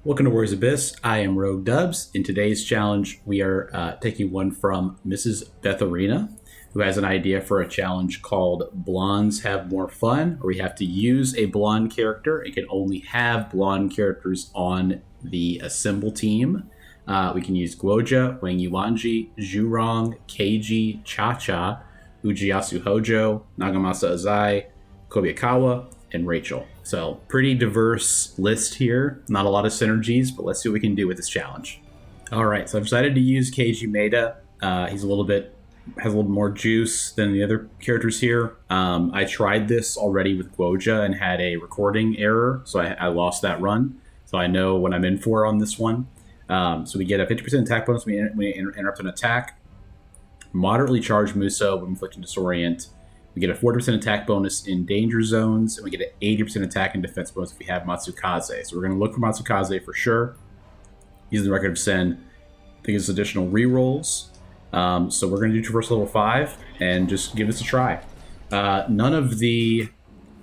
Welcome to Warriors Abyss. I am Rogue Dubs. In today's challenge, we are taking one from Mrs. Betharina, who has an idea for a challenge called Blondes Have More Fun, where we have to use a blonde character. It can only have blonde characters on the assemble team. We can use Guoja, Wang Yuanji, Zhurong, Keiji, Cha-Cha, Ujiyasu Hojo, Nagamasa Azai, Kobayakawa, and Rachel. So pretty diverse list here. Not a lot of synergies, but let's see what we can do with this challenge. All right, so I've decided to use Keiji Maeda. He's has a little more juice than the other characters here. I tried this already with Guoja and had a recording error, so I lost that run. So I know what I'm in for on this one. So we get a 50% attack bonus when we interrupt an attack. Moderately charged Muso when inflicting disorient. We get a 40% attack bonus in danger zones, and we get an 80% attack and defense bonus if we have Matsukaze. So we're going to look for Matsukaze for sure. Using the Record of Sin, I think it's additional rerolls. So we're going to do Traverse Level 5 and just give this a try. None of the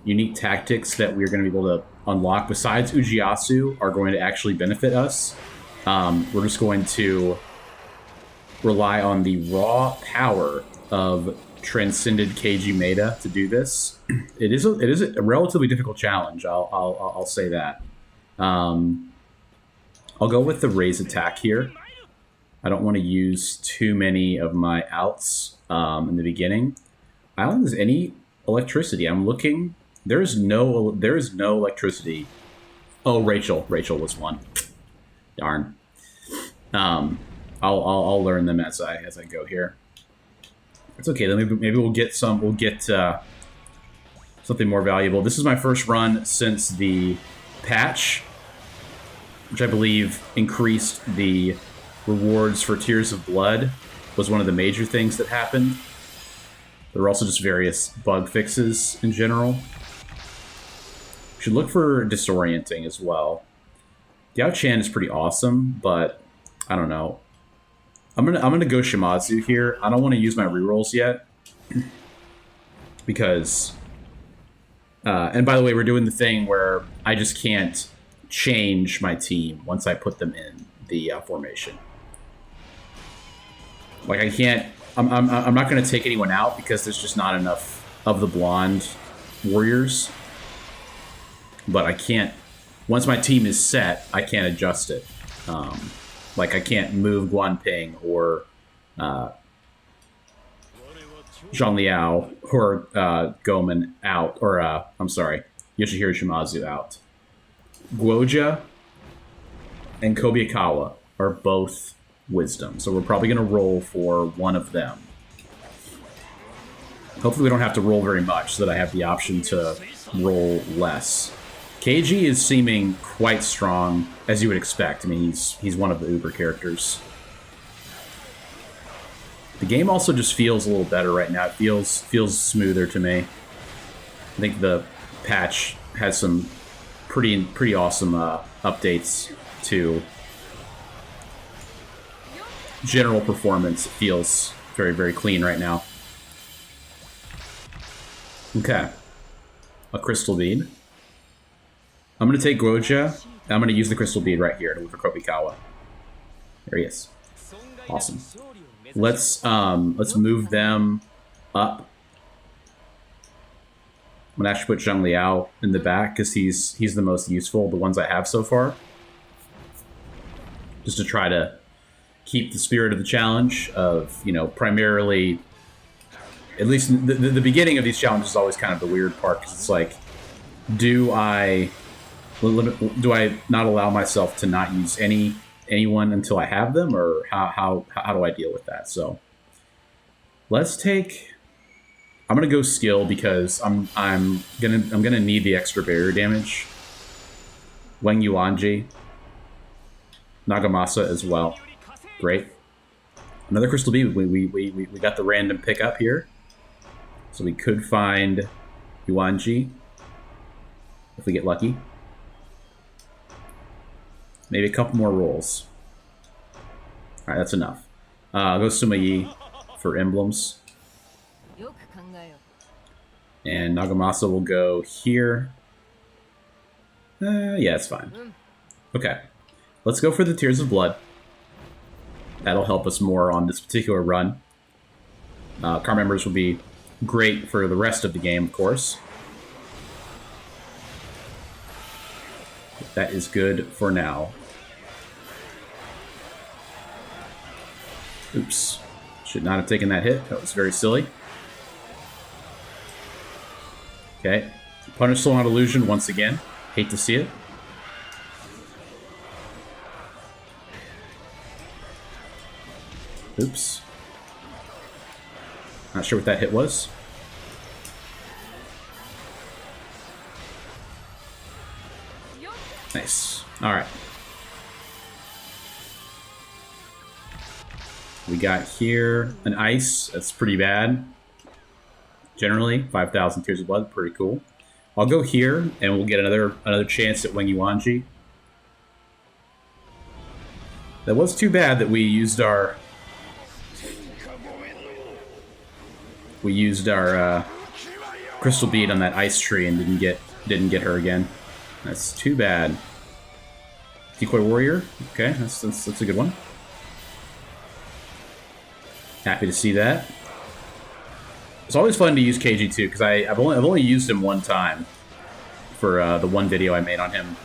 unique tactics that we're going to be able to unlock, besides Ujiyasu, are going to actually benefit us. We're just going to rely on the raw power of transcended Keiji Maeda to do this. It is a relatively difficult challenge. I'll say that. I'll go with the raise attack here. I don't want to use too many of my outs in the beginning. I don't think there's any electricity. I'm looking. There is no electricity. Oh, Rachel was one. Darn. I'll learn them as I go here. It's okay. Then maybe we'll get some. We'll get something more valuable. This is my first run since the patch, which I believe increased the rewards for Tears of Blood. Was one of the major things that happened. There were also just various bug fixes in general. We should look for disorienting as well. Diao Chan is pretty awesome, but I don't know. I'm gonna go Shimazu here. I don't want to use my rerolls yet because. And by the way, we're doing the thing where I just can't change my team once I put them in the formation. Like I can't. I'm not gonna take anyone out because there's just not enough of the blonde warriors. But I can't. Once my team is set, I can't adjust it. Like I can't move Guanping or Zhang Liao or Gomen out, or I'm sorry, Yoshihiro Shimazu out. Guoja and Kobayakawa are both wisdom, so we're probably going to roll for one of them. Hopefully we don't have to roll very much so that I have the option to roll less. Keiji is seeming quite strong, as you would expect. I mean, he's one of the Uber characters. The game also just feels a little better right now. It feels smoother to me. I think the patch has some pretty awesome updates to general performance. It feels very, very clean right now. Okay. A crystal bead. I'm going to take Guoja, and I'm going to use the crystal bead right here to move for Kobayakawa. There he is. Awesome. Let's move them up. I'm going to actually put Zhang Liao in the back because he's the most useful, the ones I have so far. Just to try to keep the spirit of the challenge of, primarily, at least the beginning of these challenges is always kind of the weird part because it's like, do I not allow myself to not use anyone until I have them, or how do I deal with that? So let's take. I'm gonna go skill because I'm gonna need the extra barrier damage. Wang Yuanji, Nagamasa as well. Great. Another crystal bead. We got the random pickup here, so we could find Yuanji if we get lucky. Maybe a couple more rolls. All right, that's enough. I'll go Sumayi for emblems. And Nagamasa will go here. Yeah, it's fine. Okay. let's go for the Tears of Blood. That'll help us more on this particular run. Car members will be great for the rest of the game, of course. That is good for now. Oops. Should not have taken that hit. That was very silly. Okay. Punish Soul on Illusion once again. Hate to see it. Oops. Not sure what that hit was. Nice. Alright. We got here an ice. That's pretty bad. Generally, 5,000 Tears of Blood. Pretty cool. I'll go here, and we'll get another chance at Weng Yuanji. That was too bad that we used our Crystal Bead on that ice tree and didn't get her again. That's too bad. Decoy Warrior. Okay, that's a good one. Happy to see that. It's always fun to use KG too, because I've only used him one time for the one video I made on him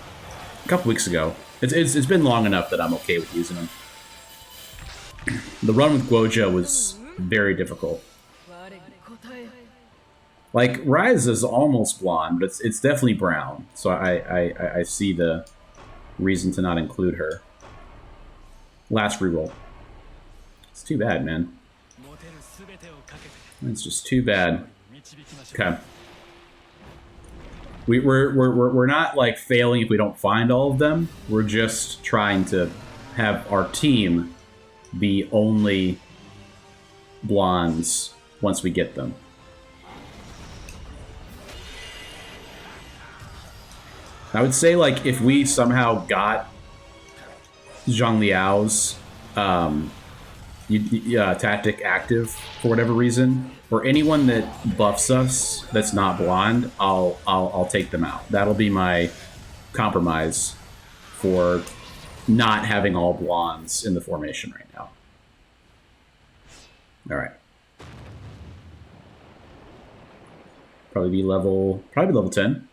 a couple weeks ago. It's been long enough that I'm okay with using him. The run with Guoja was very difficult. Like, Rise is almost blonde, but it's definitely brown. So I see the reason to not include her. Last reroll. It's too bad, man. It's just too bad. Okay. We're not, like, failing if we don't find all of them. We're just trying to have our team be only blondes once we get them. I would say, like, if we somehow got Zhang Liao's tactic active for whatever reason, or anyone that buffs us that's not blonde, I'll take them out. That'll be my compromise for not having all blondes in the formation right now. All right. Probably be level 10.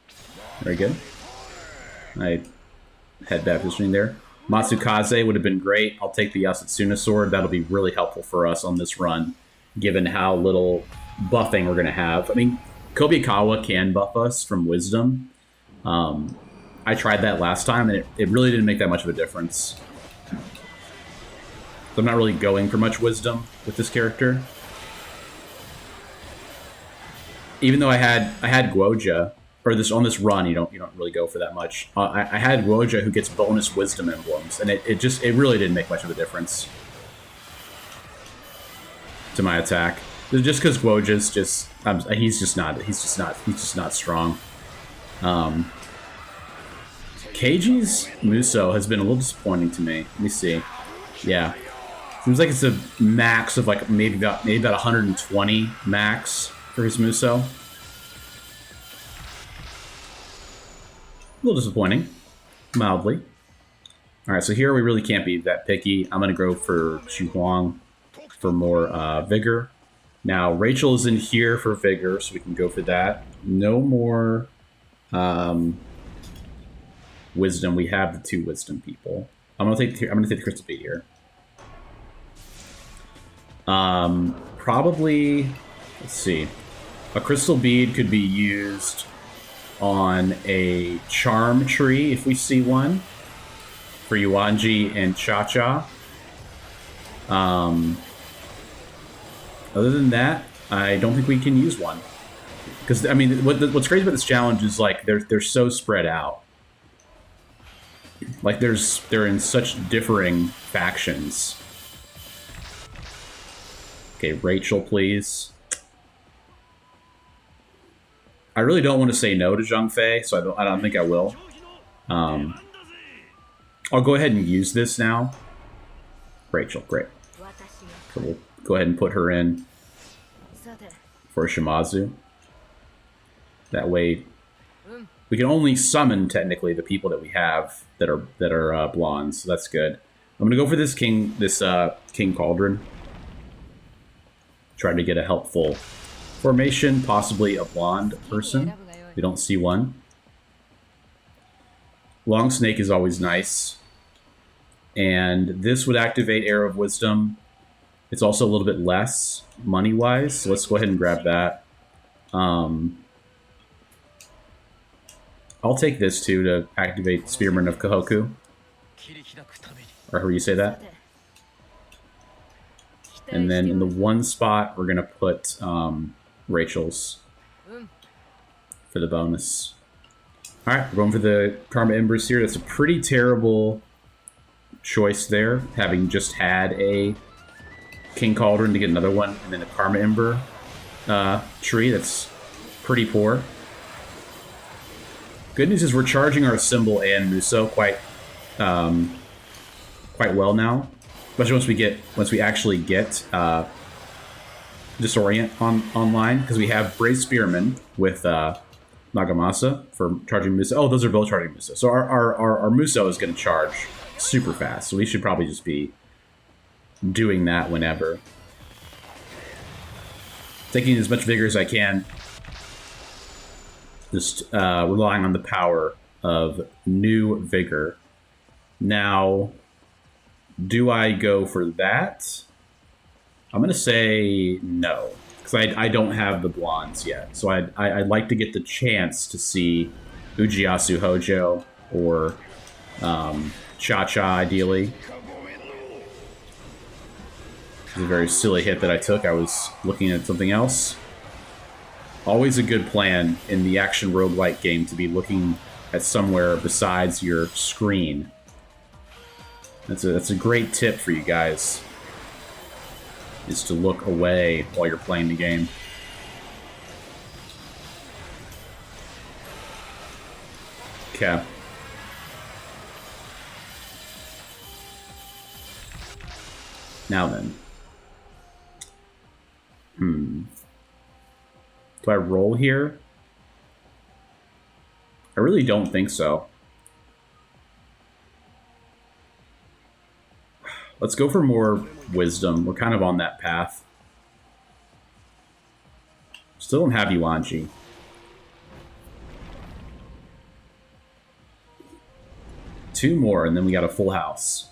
Very good. I had bad positioning there. Matsukaze would have been great. I'll take the Yasutsuna sword. That'll be really helpful for us on this run, given how little buffing we're going to have. I mean, Kobyakawa can buff us from Wisdom. I tried that last time, and it really didn't make that much of a difference. So I'm not really going for much Wisdom with this character. Even though I had Guoja, or on this run, you don't really go for that much. I had Guoja who gets bonus Wisdom emblems, and it really didn't make much of a difference to my attack. Just because Guoja's he's just not strong. KG's Muso has been a little disappointing to me. Let me see. Yeah, seems like it's a max of like maybe about 120 max for his Muso. A little disappointing, mildly. All right, so here we really can't be that picky. I'm gonna go for Xu Huang for more vigor. Now Rachel is in here for vigor, so we can go for that. No more wisdom. We have the 2 wisdom people. I'm gonna take the Crystal Bead here. Probably, let's see. A Crystal Bead could be used on a Charm Tree if we see one for Yuanji and Cha-Cha. Other than that, I don't think we can use one. Because, I mean, what's crazy about this challenge is, like, they're so spread out. Like, they're in such differing factions. Okay, Rachel, please. I really don't want to say no to Zhang Fei, so I don't think I will. I'll go ahead and use this now. Rachel, great. So we'll go ahead and put her in for Shimazu. That way We can only summon technically the people that we have that are blondes. So that's good. I'm gonna go for this king cauldron. Try to get a helpful formation, possibly a blonde person. We don't see one. Long snake is always nice. And this would activate Arrow of Wisdom. It's also a little bit less money-wise, so let's go ahead and grab that. I'll take this too to activate Spearman of Kahoku. Or however you say that. And then in the one spot, we're going to put Rachel's for the bonus. Alright, we're going for the Karma Embers here. That's a pretty terrible choice there, having just had a King Cauldron to get another one, and then a Karma Ember tree. That's pretty poor. Good news is we're charging our Symbol and Muso quite well now, especially once we actually get Disorient online, because we have Brave Spearman with Nagamasa for charging Muso. Oh, those are both charging Muso. So our Muso is going to charge super fast, so we should probably just be doing that whenever. Taking as much vigor as I can. Just relying on the power of new vigor. Now, do I go for that? I'm going to say no, because I don't have the blondes yet. So I'd like to get the chance to see Ujiyasu Hojo or Cha-Cha, ideally. It's a very silly hit that I took. I was looking at something else. Always a good plan in the action roguelike game to be looking at somewhere besides your screen. That's a great tip for you guys, is to look away while you're playing the game. Okay. Now then. Do I roll here? I really don't think so. Let's go for more wisdom. We're kind of on that path. Still don't have Yuanji. Two more, and then we got a full house.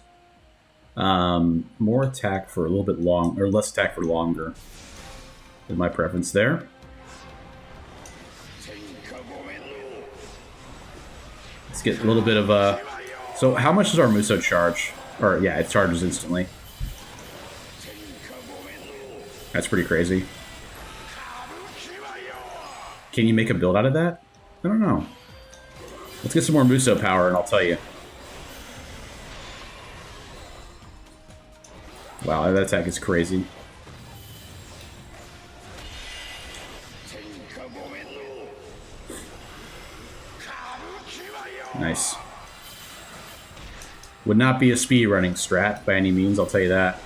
More attack for a little bit long, or less attack for longer. Is my preference there. Let's get a little bit of a... So how much does our Muso charge? Or, yeah, it charges instantly. That's pretty crazy. Can you make a build out of that? I don't know. Let's get some more Muso power and I'll tell you. Wow, that attack is crazy. Nice. Would not be a speedrunning strat by any means, I'll tell you that.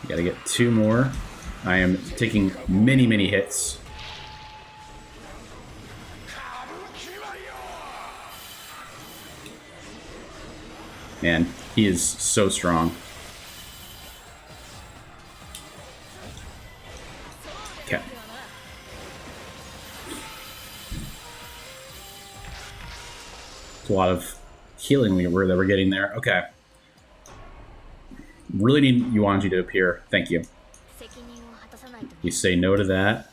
Gotta get two more. I am taking many, many hits. Man, he is so strong. Okay. It's a lot of healing that we're getting there. Okay. Really need Yuanji to appear. Thank you. You say no to that.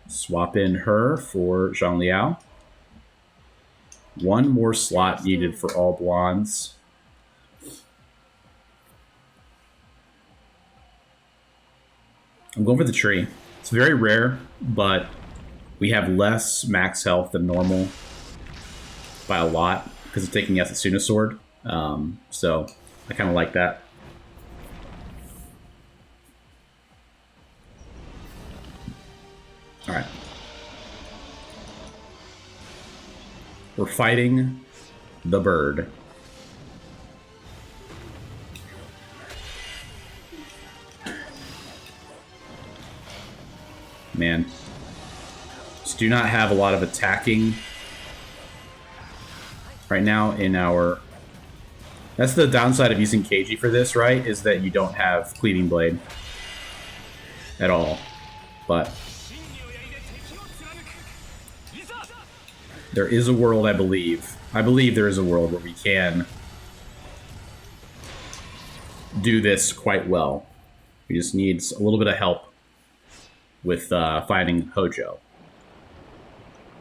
Swap in her for Zhang Liao. One more slot needed for all blondes. I'm going for the tree. It's very rare, but we have less max health than normal by a lot because of taking Yasasuna Sword. So I kind of like that. All right. We're fighting the bird. Man. do not have a lot of attacking right now in our... That's the downside of using Keiji for this, right? Is that you don't have Cleaving Blade at all. But there is a world, I believe. I believe there is a world where we can do this quite well. We just need a little bit of help with finding Hojo.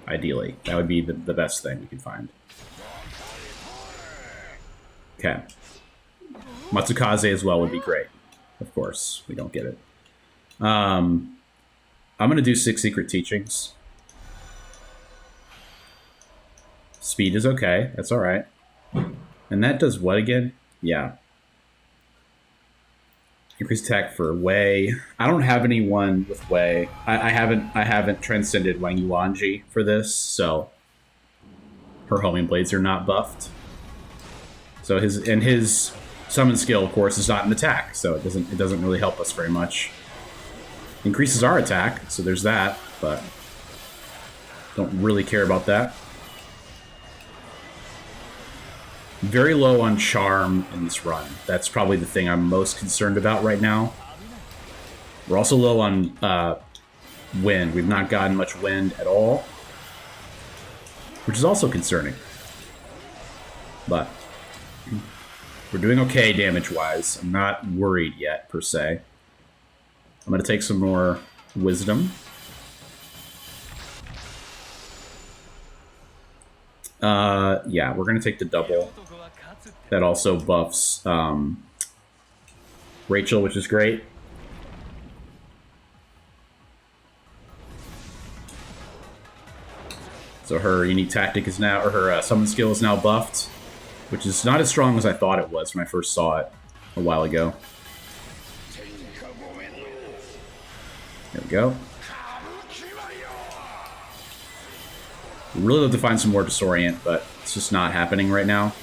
Ideally. That would be the best thing we can find. Okay. Matsukaze as well would be great. Of course, we don't get it. I'm going to do 6 Secret Teachings. Speed is okay. That's all right. And that does what again? Yeah. Increased attack for Wei. I don't have anyone with Wei. I haven't transcended Wang Yuanji for this, so her homing blades are not buffed. So his summon skill, of course, is not an attack, so it doesn't really help us very much. Increases our attack, so there's that, but don't really care about that. Very low on charm in this run. That's probably the thing I'm most concerned about right now. We're also low on wind. We've not gotten much wind at all, which is also concerning. But we're doing okay damage-wise. I'm not worried yet, per se. I'm going to take some more wisdom. Yeah, we're going to take the double. That also buffs Rachel, which is great. So her unique tactic is now, or her summon skill is now buffed, which is not as strong as I thought it was when I first saw it a while ago. There we go. Really love to find some more Disorient, but it's just not happening right now.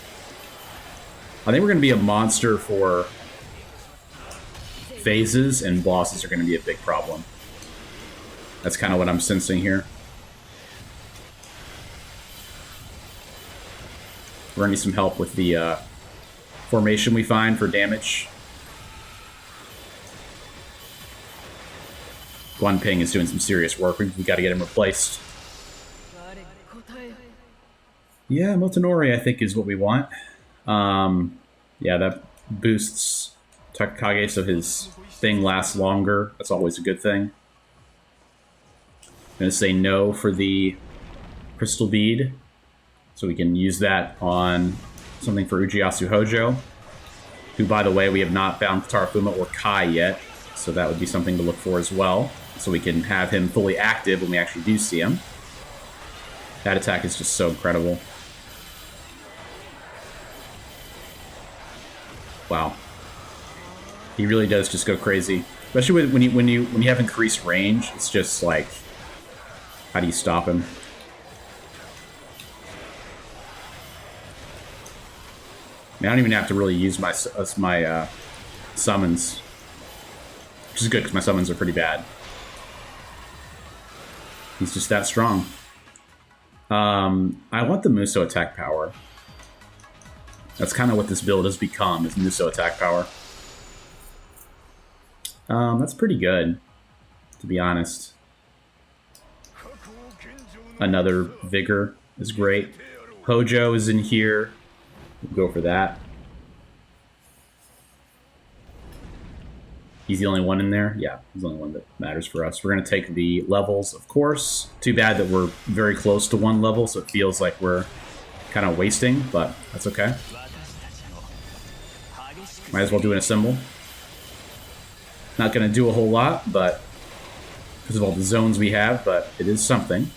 I think we're going to be a monster for phases, and bosses are going to be a big problem. That's kind of what I'm sensing here. We're going to need some help with the formation we find for damage. Guanping is doing some serious work. We got to get him replaced. Yeah, Motonori, I think, is what we want. Yeah, that boosts Takakage so his thing lasts longer. That's always a good thing. I'm going to say no for the Crystal Bead, so we can use that on something for Uchiyasu Hojo, who, by the way, we have not found Tarafuma or Kai yet, so that would be something to look for as well, so we can have him fully active when we actually do see him. That attack is just so incredible. Wow. He really does just go crazy. Especially when you have increased range, it's just like, how do you stop him? I mean, I don't even have to really use my summons, which is good because my summons are pretty bad. He's just that strong. I want the Muso attack power. That's kind of what this build has become, is Muso attack power. That's pretty good, to be honest. Another Vigor is great. Hojo is in here. We'll go for that. He's the only one in there? Yeah, he's the only one that matters for us. We're going to take the levels, of course. Too bad that we're very close to one level, so it feels like we're kind of wasting, but that's okay. Might as well do an assemble. Not going to do a whole lot, but because of all the zones we have, but it is something.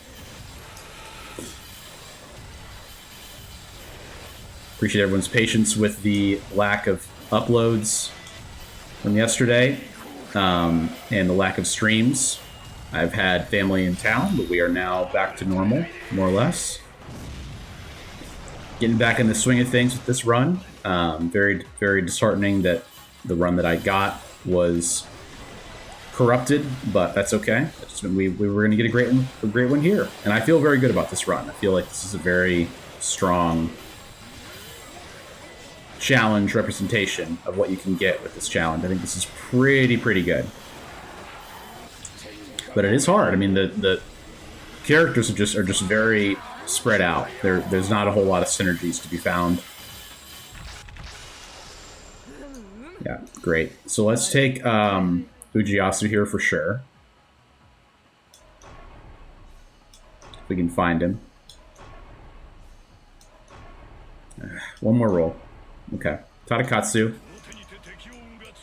Appreciate everyone's patience with the lack of uploads from yesterday, and the lack of streams. I've had family in town, but we are now back to normal, more or less. Getting back in the swing of things with this run. Very, very disheartening that the run that I got was corrupted, but that's okay. We were going to get a great one here, and I feel very good about this run. I feel like this is a very strong challenge representation of what you can get with this challenge. I think this is pretty good, but it is hard. I mean, the characters are just very spread out. There's not a whole lot of synergies to be found. Yeah, great. So let's take Ujiyasu here for sure. If we can find him. One more roll. Okay. Tadakatsu.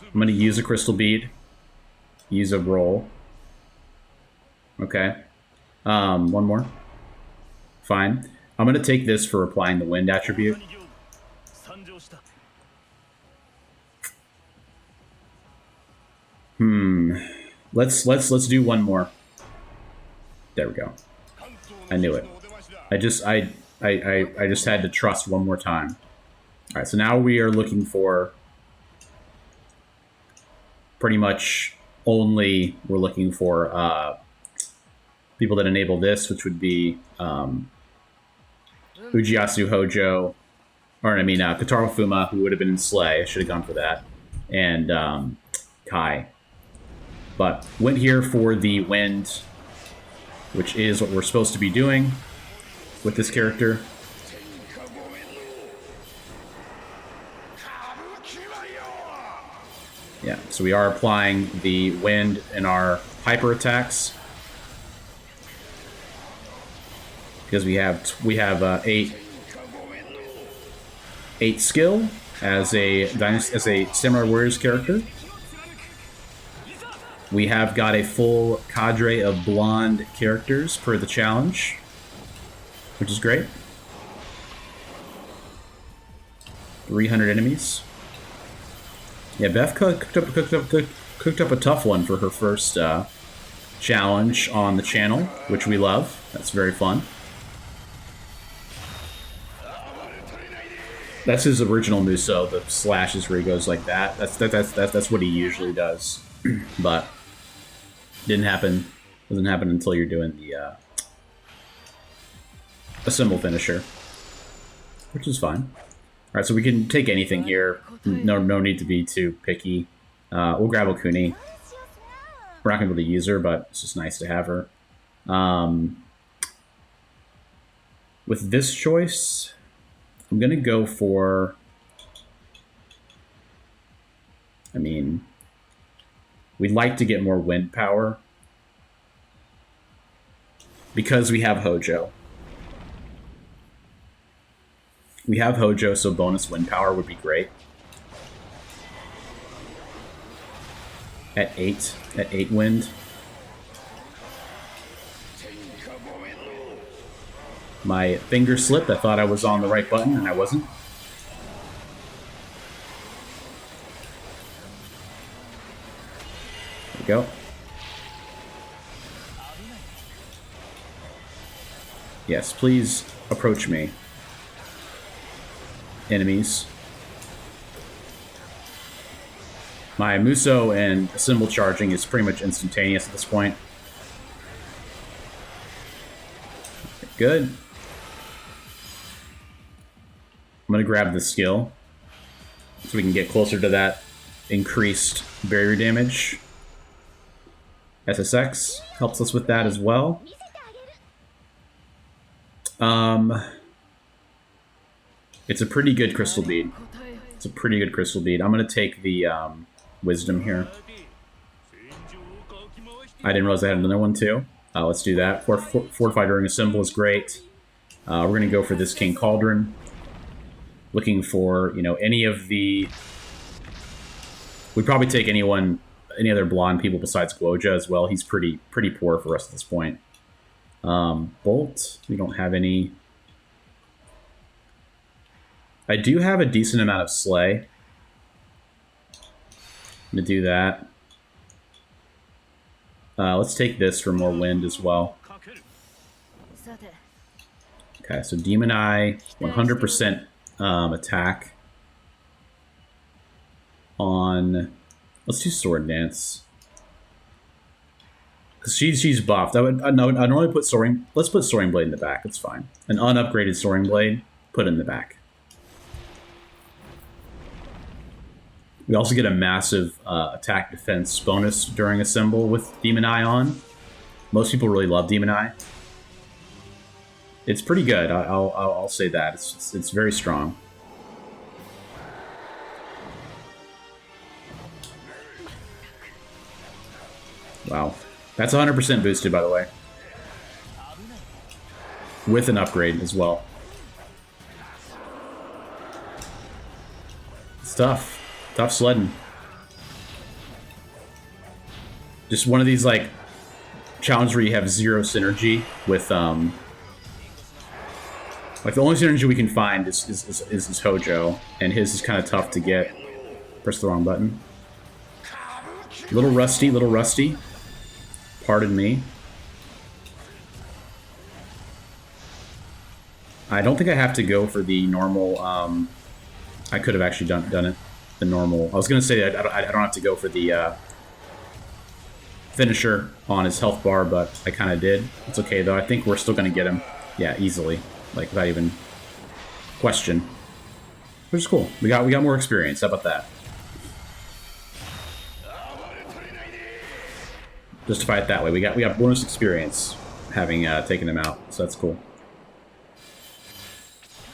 I'm going to use a crystal bead. Use a roll. Okay. One more. Fine. I'm going to take this for applying the wind attribute. Let's do one more. There we go. I knew it. I just had to trust one more time. All right, so now we are looking for pretty much only we're looking for people that enable this, which would be Ujiyasu Hojo, or I mean Kotaro Fuma, who would have been in Slay. I should have gone for that, and Kai. But went here for the wind, which is what we're supposed to be doing with this character. Yeah, so we are applying the wind in our hyper attacks because we have eight skill as a Samurai Warriors character. We have got a full cadre of blonde characters per the challenge, which is great. 300 enemies. Yeah, Beth cooked up a tough one for her first challenge on the channel, which we love. That's very fun. That's his original Muso, the slashes where he goes like that. That's what he usually does. But didn't happen. Doesn't happen until you're doing the a symbol finisher, which is fine. All right, so we can take anything here. No need to be too picky. We'll grab Okuni. We're not gonna be able to use her, but it's just nice to have her. With this choice, I'm gonna go for. I mean, we'd like to get more wind power because we have Hojo. We have Hojo, so bonus wind power would be great. At 8 wind. My finger slipped. I thought I was on the right button, and I wasn't. There we go. Yes, please approach me. Enemies. My Muso and symbol charging is pretty much instantaneous at this point. Good. I'm going to grab the skill so we can get closer to that increased barrier damage. SSX helps us with that as well. It's a pretty good crystal bead. It's a pretty good crystal bead. I'm going to take the wisdom here. I didn't realize I had another one too. Let's do that. Fortify during a symbol is great. We're going to go for this King Cauldron. Looking for, you know, any of the... We'd probably take any other blonde people besides Guoja as well. He's pretty poor for us at this point. Bolt, we don't have any... I do have a decent amount of Slay. I'm going to do that. Let's take this for more wind as well. Okay, so Demon Eye, 100% attack on... Let's do Sword Dance. She's buffed. I'd normally put Soaring. Let's put Soaring Blade in the back. It's fine. An unupgraded Soaring Blade, put in the back. We also get a massive attack defense bonus during Assemble with Demon Eye on. Most people really love Demon Eye. It's pretty good. I'll say that. It's very strong. Wow. That's 100% boosted, by the way. With an upgrade as well. It's tough. Tough sledding. Just one of these, like, challenges where you have zero synergy with, like, the only synergy we can find is Hojo, and his is kind of tough to get. Press the wrong button. Little rusty. Pardon me. I don't think I have to go for the normal, I could have actually done it, the normal. I was going to say I don't have to go for the finisher on his health bar, but I kind of did. It's okay, though. I think we're still going to get him. Yeah, easily. Like, without even question. Which is cool. We got more experience. How about that? Justify it that way. We got bonus experience having taken him out, so that's cool.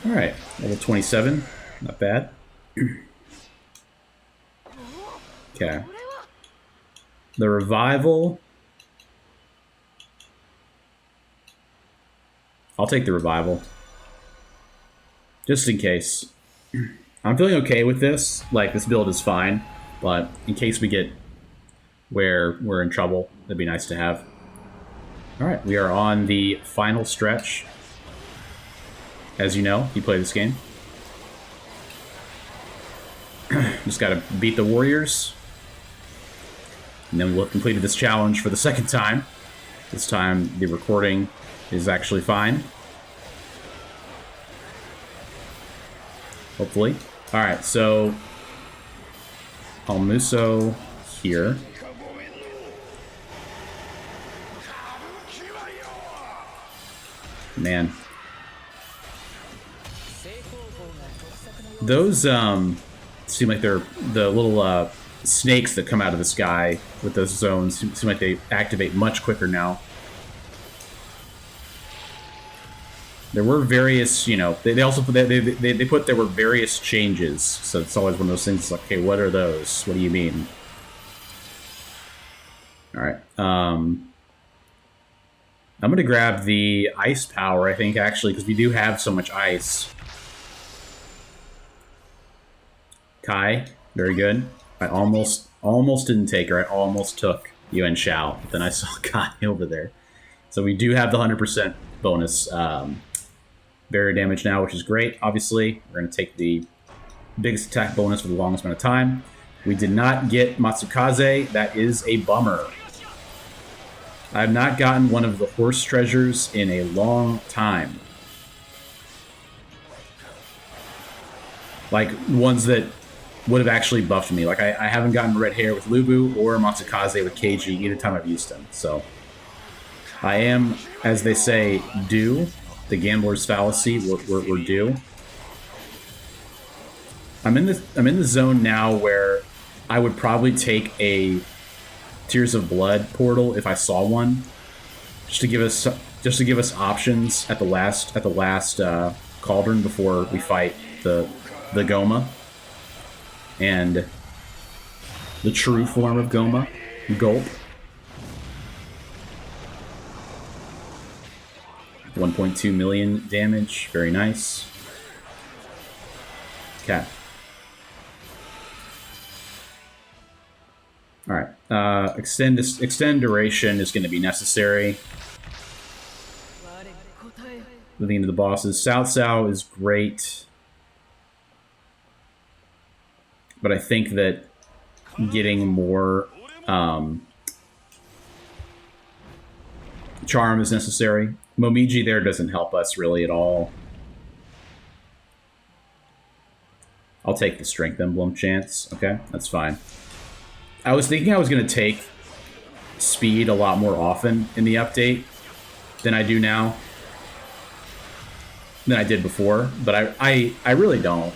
All right, level 27, not bad. Okay. The revival. I'll take the revival, just in case. I'm feeling okay with this. Like, this build is fine, but in case we get where we're in trouble, that'd be nice to have. All right, we are on the final stretch. As you know, you play this game. Just gotta beat the Warriors. And then we'll have completed this challenge for the second time. This time, the recording is actually fine. Hopefully. All right, so Almuso here. Man. Those seem like they're the little snakes that come out of the sky with those zones seem like they activate much quicker now. There were various, you know, they also put they put there were various changes, so it's always one of those things like, okay, what are those? What do you mean? All right, I'm gonna grab the ice power, I think, actually, because we do have so much ice. Kai, very good. I almost didn't take her. I almost took Yuan Shao, but then I saw Kai over there. So we do have the 100% bonus barrier damage now, which is great. Obviously, we're going to take the biggest attack bonus for the longest amount of time. We did not get Matsukaze. That is a bummer. I have not gotten one of the horse treasures in a long time. Like, ones that would have actually buffed me. Like, I haven't gotten red hair with Lubu or Matsukaze with Keiji either time I've used them. So, I am, as they say, due. The gambler's fallacy, we're due. I'm in the zone now where I would probably take a Tears of Blood portal if I saw one, just to give us options at the last cauldron before we fight the Goma and the true form of Goma, Gulp. 1.2 million damage, very nice. Okay. All right. Extend duration is going to be necessary. Moving into the bosses. Cao Cao is great, but I think that getting more charm is necessary. Momiji there doesn't help us really at all. I'll take the Strength Emblem chance. Okay, that's fine. I was thinking I was going to take speed a lot more often in the update than I do now. Than I did before, but I really don't.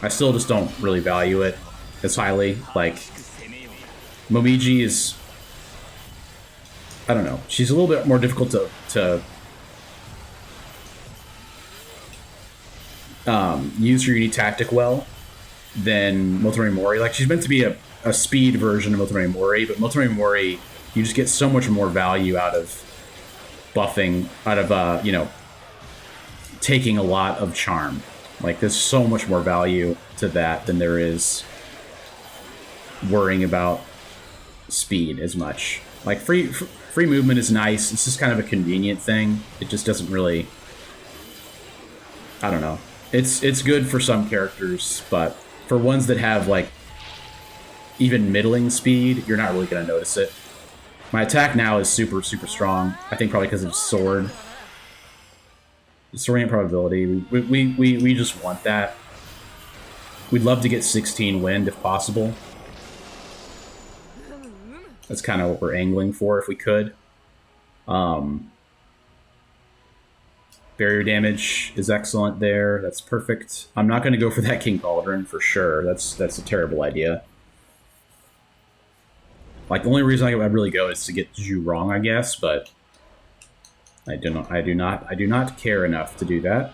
I still just don't really value it as highly. Like, Momiji is, I don't know, she's a little bit more difficult to use her unique tactic well than Motonori Mori. Like, she's meant to be a speed version of Motonori Mori, but Motonori Mori, you just get so much more value out of buffing, out of, you know, taking a lot of charm. Like, there's so much more value to that than there is worrying about speed as much. Like, free movement is nice. It's just kind of a convenient thing. It just doesn't really, I don't know. It's good for some characters, but for ones that have, like, even middling speed, you're not really going to notice it. My attack now is super, super strong. I think probably because of sword. Disorient probability. We just want that. We'd love to get 16 wind if possible. That's kind of what we're angling for if we could. Barrier damage is excellent there. That's perfect. I'm not going to go for that King Cauldron for sure. That's a terrible idea. Like, the only reason I'd really go is to get Zhu wrong, I guess, but I do not care enough to do that.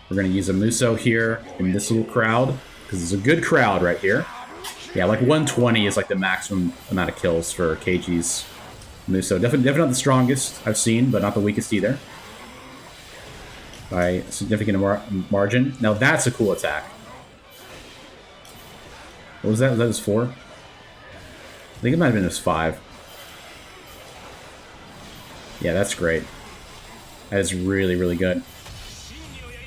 We're going to use a Muso here in this little crowd, because it's a good crowd right here. Yeah, like 120 is like the maximum amount of kills for KG's Muso. Definitely not the strongest I've seen, but not the weakest either. By a significant margin. Now that's a cool attack. What was that? That was 4? I think it might have been his 5. Yeah, that's great. That is really, really good.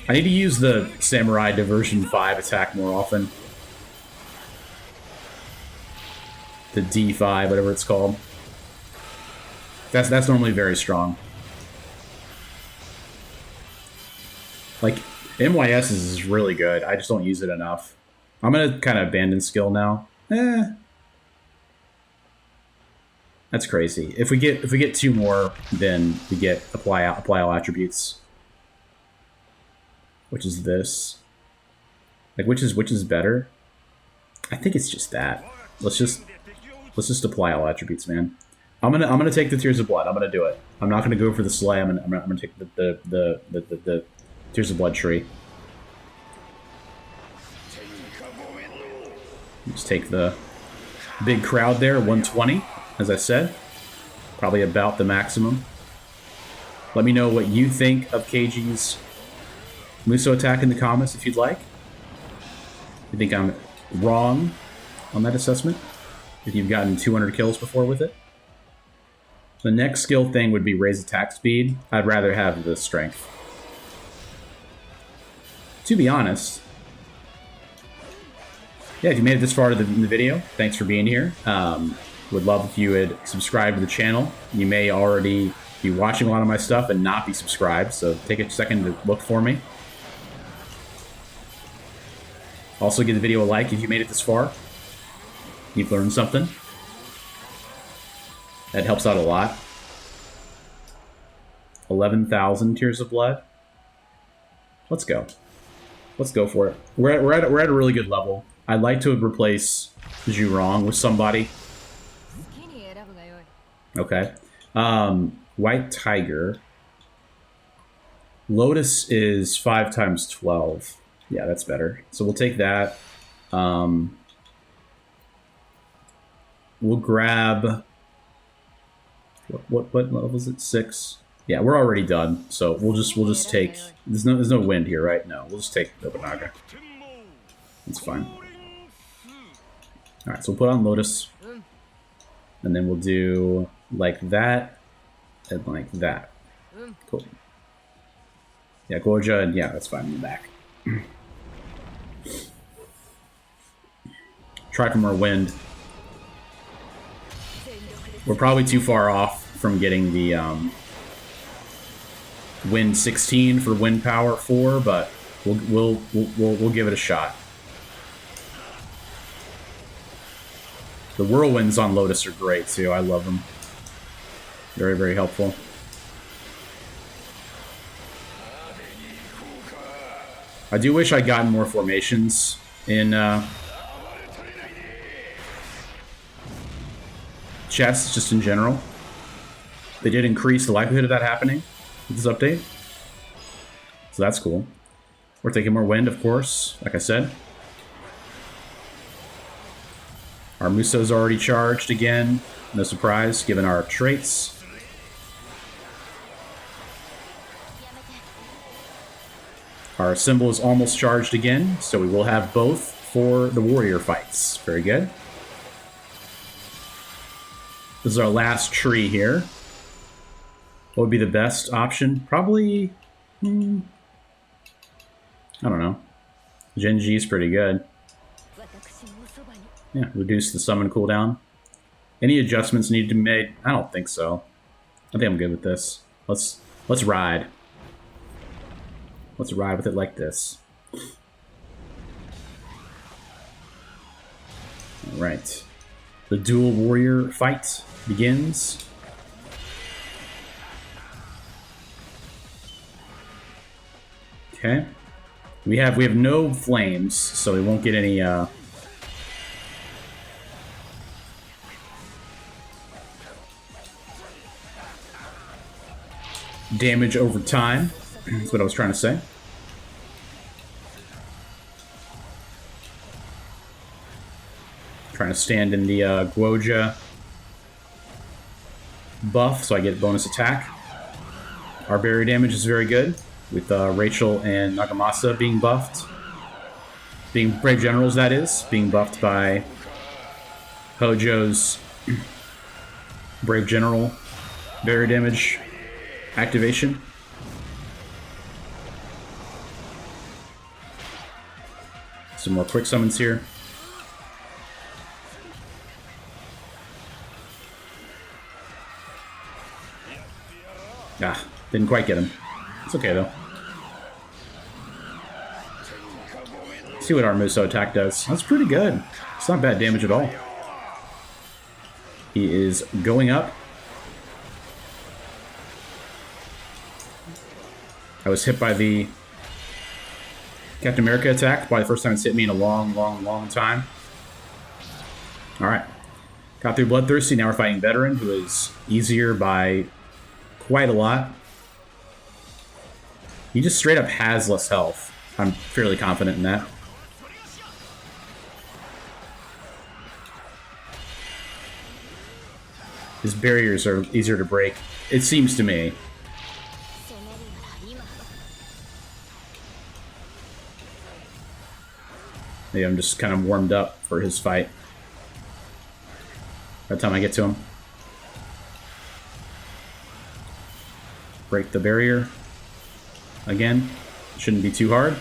I need to use the Samurai Diversion 5 attack more often. The D5, whatever it's called. That's normally very strong. Like, MYS is really good. I just don't use it enough. I'm gonna kind of abandon skill now. That's crazy. If we get 2 more, then we get apply all attributes, which is this. Like, which is better? I think it's just that. Let's just apply all attributes, man. I'm gonna take the Tears of Blood. I'm gonna do it. I'm not gonna go for the Slay. I'm gonna take the Tears of Blood tree. Just take the big crowd there. 120. As I said, probably about the maximum. Let me know what you think of KG's Muso attack in the comments if you'd like. You think I'm wrong on that assessment? If you've gotten 200 kills before with it? The next skill thing would be raise attack speed. I'd rather have the strength. To be honest, yeah, if you made it this far in the video, thanks for being here. Would love if you would subscribe to the channel. You may already be watching a lot of my stuff and not be subscribed, so take a second to look for me. Also, give the video a like if you made it this far. You've learned something. That helps out a lot. 11,000 Tears of Blood. Let's go. Let's go for it. We're at a really good level. I'd like to replace Zhurong with somebody. Okay. White Tiger. Lotus is 5 times 12. Yeah, that's better. So we'll take that. We'll grab... What level is it? 6? Yeah, we're already done. So we'll just take... There's no wind here, right? No, we'll just take Nobunaga. That's fine. Alright, so we'll put on Lotus. And then we'll do like that and like that. Cool. Yeah, Gorja, and yeah, that's fine in the back. Try for more wind. We're probably too far off from getting the wind 16 for wind power 4, but we'll give it a shot. The whirlwinds on Lotus are great too. I love them. Very, very helpful. I do wish I'd gotten more formations in chests, just in general. They did increase the likelihood of that happening with this update. So that's cool. We're taking more wind, of course, like I said. Our Muso's already charged again. No surprise, given our traits. Our symbol is almost charged again, so we will have both for the warrior fights. Very good. This is our last tree here. What would be the best option? Probably... I don't know. Genji is pretty good. Yeah, reduce the summon cooldown. Any adjustments need to be made? I don't think so. I think I'm good with this. Let's ride. Let's ride with it like this. Alright. The dual warrior fight begins. Okay. We have no flames, so we won't get any damage over time. That's what I was trying to say. Trying to stand in the Guoja buff, so I get bonus attack. Our barrier damage is very good, with Rachel and Nagamasa being buffed. Being Brave Generals, that is. Being buffed by Hojo's Brave General barrier damage activation. Some more quick summons here. Ah, didn't quite get him. It's okay though. Let's see what our Muso attack does. That's pretty good. It's not bad damage at all. He is going up. I was hit by the Captain America attack. Probably the first time it's hit me in a long, long, long time. Alright. Got through Bloodthirsty. Now we're fighting Veteran, who is easier by quite a lot. He just straight up has less health. I'm fairly confident in that. His barriers are easier to break, it seems to me. Maybe I'm just kind of warmed up for his fight by the time I get to him. Break the barrier. Again, shouldn't be too hard.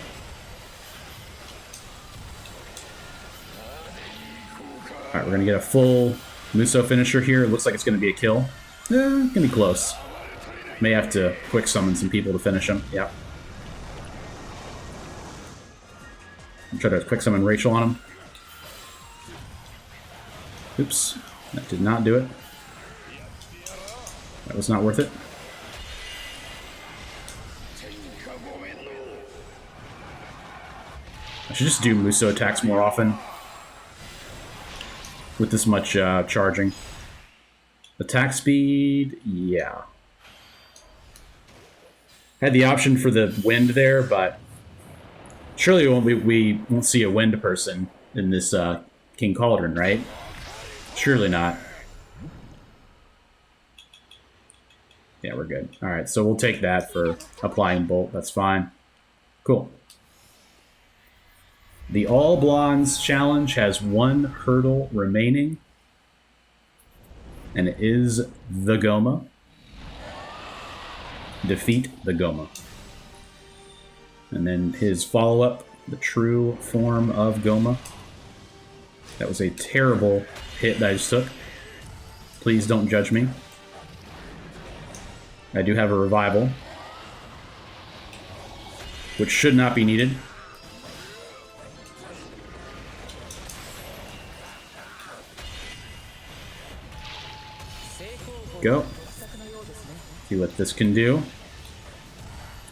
Alright, we're gonna get a full Muso finisher here. It looks like it's gonna be a kill. Gonna be close. May have to quick summon some people to finish him. Yep. Try to quick summon Rachel on him. Oops. That did not do it. That was not worth it. I should just do Muso attacks more often. With this much charging. Attack speed, yeah. Had the option for the wind there, but surely we won't see a wind person in this King Cauldron, right? Surely not. Yeah, we're good. Alright, so we'll take that for applying Bolt. That's fine. Cool. The All Blondes challenge has one hurdle remaining. And it is the Goma. Defeat the Goma. And then his follow-up, the true form of Goma. That was a terrible hit that I just took. Please don't judge me. I do have a revival, which should not be needed. go. See what this can do.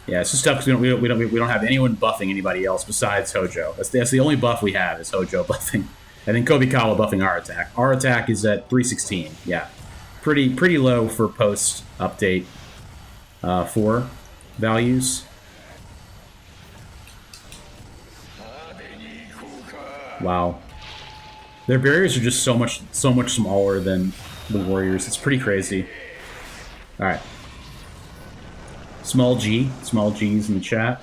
Yeah, it's just tough because we don't have anyone buffing anybody else besides Hojo. That's the only buff we have is Hojo buffing. And then Kobikawa buffing our attack. Our attack is at 316. Yeah, pretty low for post update 4 values. Wow, their barriers are just so much smaller than the Warriors. It's pretty crazy. All right, small G's in the chat.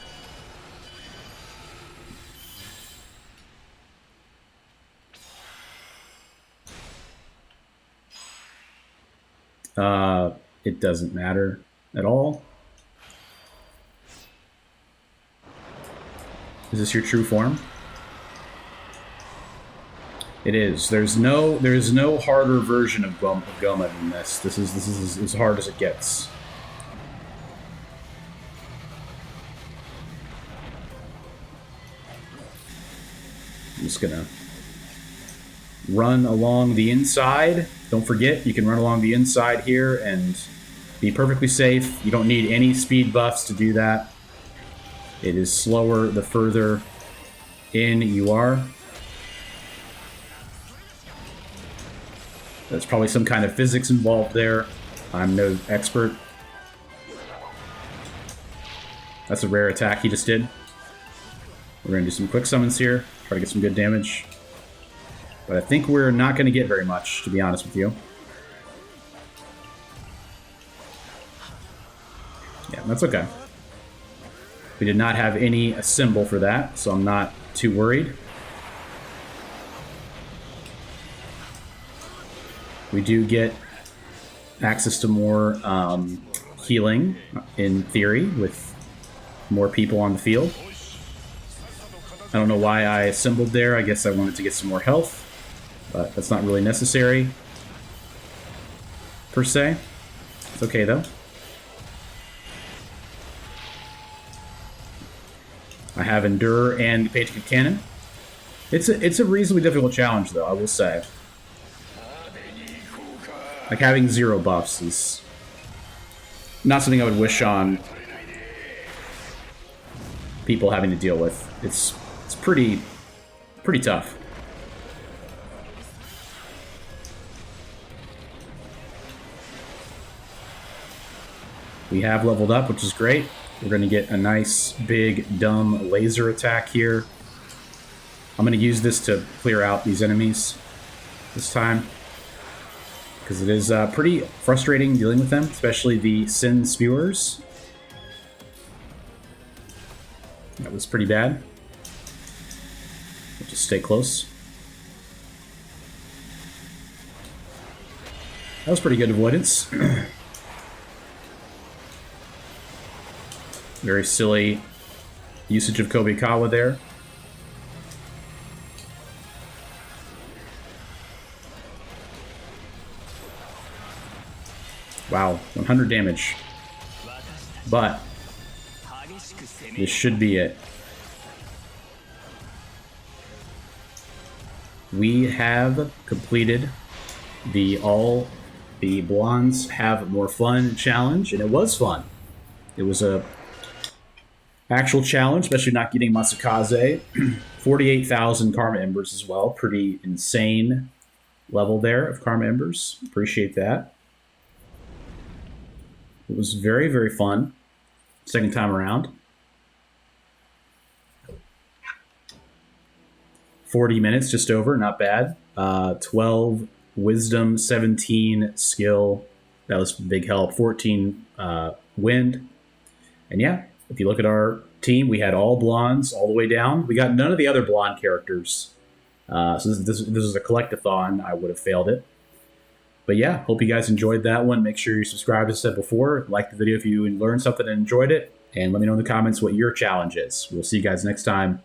It doesn't matter at all. Is this your true form? It is. There's no harder version of Goma than this. This is as hard as it gets. I'm just gonna run along the inside. Don't forget, you can run along the inside here and be perfectly safe. You don't need any speed buffs to do that. It is slower the further in you are. There's probably some kind of physics involved there. I'm no expert. That's a rare attack he just did. We're going to do some quick summons here. Try to get some good damage. But I think we're not going to get very much, to be honest with you. Yeah, that's okay. We did not have any symbol for that, so I'm not too worried. We do get access to more healing, in theory, with more people on the field. I don't know why I assembled there. I guess I wanted to get some more health, but that's not really necessary, per se. It's okay, though. I have Endure and Patriot Cannon. It's a reasonably difficult challenge, though, I will say. Like, having 0 buffs is not something I would wish on people having to deal with. It's pretty tough. We have leveled up, which is great. We're going to get a nice, big, dumb laser attack here. I'm going to use this to clear out these enemies this time, because it is pretty frustrating dealing with them, especially the Sin Spewers. That was pretty bad. We'll just stay close. That was pretty good avoidance. Very silly usage of Kobikawa there. Wow, 100 damage. But this should be it. We have completed the Blondes Have More Fun challenge, and it was fun. It was a actual challenge, especially not getting Masakaze. 48,000 Karma Embers as well. Pretty insane level there of Karma Embers. Appreciate that. It was very, very fun. Second time around. 40 minutes, just over, not bad. 12 Wisdom, 17 Skill. That was big help. 14 Wind. And yeah, if you look at our team, we had all blondes all the way down. We got none of the other blonde characters. So this is a collectathon. I would have failed it. But yeah, hope you guys enjoyed that one. Make sure you subscribe, as I said before. Like the video if you learned something and enjoyed it. And let me know in the comments what your challenge is. We'll see you guys next time.